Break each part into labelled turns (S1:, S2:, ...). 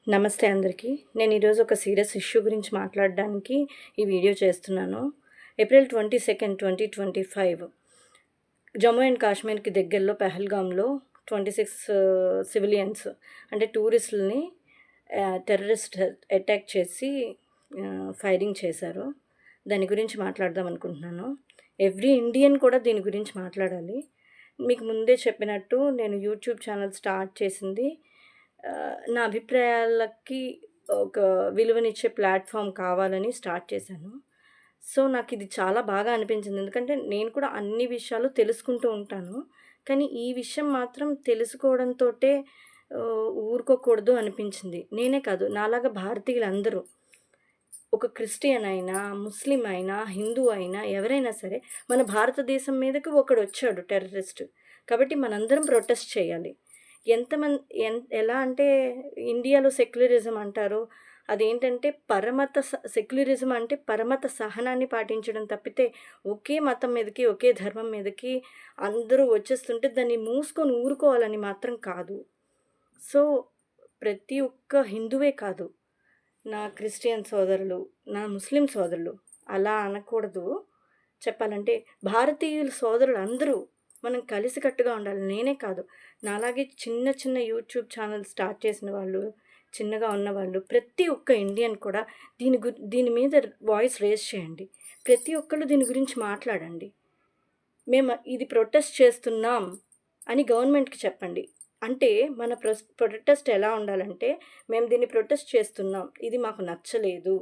S1: నమస్తే అందరికీ. నేను ఈరోజు ఒక సీరియస్ ఇష్యూ గురించి మాట్లాడడానికి ఈ వీడియో చేస్తున్నాను. ఏప్రిల్ 22, 2025 జమ్మూ అండ్ కాశ్మీర్కి దగ్గరలో పెహల్గాంలో 26 సివిలియన్స్ అంటే టూరిస్టులని టెర్రరిస్ట్ అటాక్ చేసి ఫైరింగ్ చేశారు. దాని గురించి మాట్లాడదాం అనుకుంటున్నాను. ఎవ్రీ ఇండియన్ కూడా దీని గురించి మాట్లాడాలి. మీకు ముందే చెప్పినట్టు నేను యూట్యూబ్ ఛానల్ స్టార్ట్ చేసింది నా అభిప్రాయాలకి ఒక విలువనిచ్చే ప్లాట్ఫామ్ కావాలని స్టార్ట్ చేశాను. సో, నాకు ఇది చాలా బాగా అనిపించింది. ఎందుకంటే నేను కూడా అన్ని విషయాలు తెలుసుకుంటూ ఉంటాను. కానీ ఈ విషయం మాత్రం తెలుసుకోవడంతోటే ఊరుకోకూడదు అనిపించింది. నేనే కాదు, నాలాగా భారతీయులందరూ, ఒక క్రిస్టియన్ అయినా, ముస్లిం అయినా, హిందూ అయినా, ఎవరైనా సరే మన భారతదేశం మీదకి ఒకడొచ్చాడు టెర్రరిస్ట్. కాబట్టి మనందరం ప్రొటెస్ట్ చేయాలి. ఎలా అంటే ఇండియాలో సెక్యులరిజం అంటారు. అదేంటంటే సెక్యులరిజం అంటే పరమత సహనాన్ని పాటించడం తప్పితే ఒకే మతం మీదకి, ఒకే ధర్మం మీదకి అందరూ వచ్చేస్తుంటే దాన్ని మూసుకొని ఊరుకోవాలని మాత్రం కాదు. సో, ప్రతి ఒక్క హిందువే కాదు, నా క్రిస్టియన్ సోదరులు, నా ముస్లిం సోదరులు అలా అనకూడదు. చెప్పాలంటే భారతీయుల సోదరులు అందరూ మనం కలిసికట్టుగా ఉండాలి. నేనే కాదు, నాలాగే చిన్న చిన్న యూట్యూబ్ ఛానల్ స్టార్ట్ చేసిన వాళ్ళు, చిన్నగా ఉన్నవాళ్ళు, ప్రతి ఒక్క ఇండియన్ కూడా దీని మీద వాయిస్ రేజ్ చేయండి. ప్రతి ఒక్కళ్ళు దీని గురించి మాట్లాడండి. మేము ఇది ప్రొటెస్ట్ చేస్తున్నాం అని గవర్నమెంట్‌కి చెప్పండి. అంటే మన ప్రొటెస్ట్ ఎలా ఉండాలంటే, మేము దీన్ని ప్రొటెస్ట్ చేస్తున్నాం, ఇది మాకు నచ్చలేదు.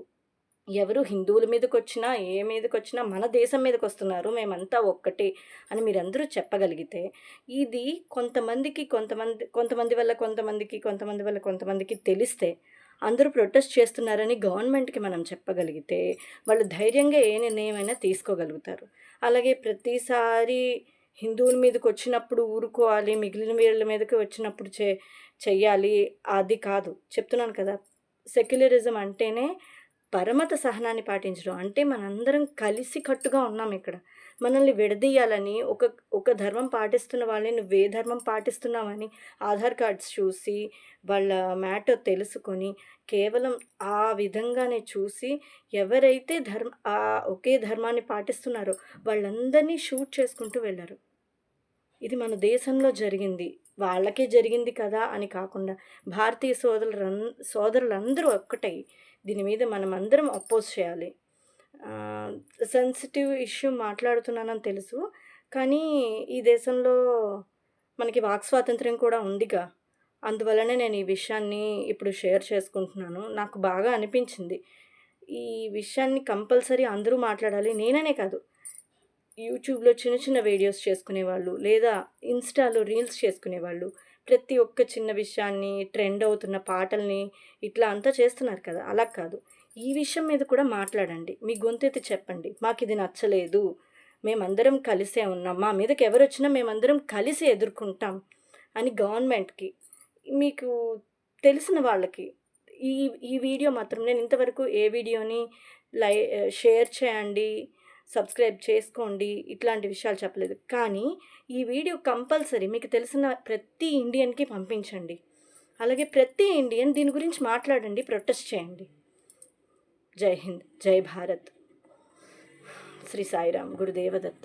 S1: ఎవరు హిందువుల మీదకొచ్చినా, ఏ మీదకొచ్చినా మన దేశం మీదకొస్తున్నారు, మేమంతా ఒక్కటే అని మీరందరూ చెప్పగలిగితే, ఇది కొంతమంది వల్ల కొంతమందికి తెలిస్తే, అందరూ ప్రొటెస్ట్ చేస్తున్నారని గవర్నమెంట్‌కి మనం చెప్పగలిగితే, వాళ్ళు ధైర్యంగా ఏ నిర్ణయమైనా తీసుకోగలుగుతారు. అలాగే ప్రతిసారి హిందువుల మీదకొచ్చినప్పుడు ఊరుకోవాలి, మిగిలిన వీళ్ళ మీదకి వచ్చినప్పుడు చెయ్యాలి, అది కాదు. చెప్తున్నాను కదా, సెక్యులరిజం అంటేనే పరమత సహనాన్ని పాటించడం. అంటే మనందరం కలిసికట్టుగా ఉన్నాం ఇక్కడ. మనల్ని విడదీయాలని, ఒక ధర్మం పాటిస్తున్న వాళ్ళని నువ్వే ధర్మం పాటిస్తున్నావని ఆధార్ కార్డ్స్ చూసి, వాళ్ళ మ్యాటర్ తెలుసుకొని, కేవలం ఆ విధంగానే చూసి, ఎవరైతే ఒకే ధర్మాన్ని పాటిస్తున్నారో వాళ్ళందరినీ షూట్ చేసుకుంటూ వెళ్లారు. ఇది మన దేశంలో జరిగింది. వాళ్ళకే జరిగింది కదా అని కాకుండా, భారతీయ సోదరులందరూ ఒక్కటై దీని మీద మనమందరం అపోజ్ చేయాలి. సెన్సిటివ్ ఇష్యూ మాట్లాడుతున్నానని తెలుసు. కానీ ఈ దేశంలో మనకి వాక్ స్వాతంత్ర్యం కూడా ఉందిగా. అందువల్లనే నేను ఈ విషయాన్ని ఇప్పుడు షేర్ చేసుకుంటున్నాను. నాకు బాగా అనిపించింది. ఈ విషయాన్ని కంపల్సరీ అందరూ మాట్లాడాలి. నేననే కాదు, యూట్యూబ్‌లో చిన్న చిన్న వీడియోస్ చేసుకునేవాళ్ళు, లేదా ఇన్‌స్టాలో రీల్స్ చేసుకునేవాళ్ళు, ప్రతి ఒక్క చిన్న విషయాన్ని, ట్రెండ్ అవుతున్న పాటల్ని ఇట్లా అంతా చేస్తున్నారు కదా! అలా కాదు. ఈ విషయం మీద కూడా మాట్లాడండి. మీ గొంతెత్తి చెప్పండి. మాకిది నచ్చలేదు, మేమందరం కలిసే ఉన్నాం, మా మీదకి ఎవరొచ్చినా మేమందరం కలిసి ఎదుర్కొంటాం అని గవర్నమెంట్‌కి, మీకు తెలిసిన వాళ్ళకి ఈ ఈ వీడియో మాత్రం, నేను ఇంతవరకు ఏ వీడియోని షేర్ చేయండి, సబ్స్క్రైబ్ చేసుకోండి, ఇట్లాంటి విషయాలు చెప్పలేదు. కానీ ఈ వీడియో కంపల్సరీ మీకు తెలిసిన ప్రతి ఇండియన్‌కి పంపించండి. అలాగే ప్రతి ఇండియన్ దీని గురించి మాట్లాడండి, ప్రొటెస్ట్ చేయండి. జై హింద్, జై భారత్. శ్రీ సాయిరామ్, గురుదేవ దత్త.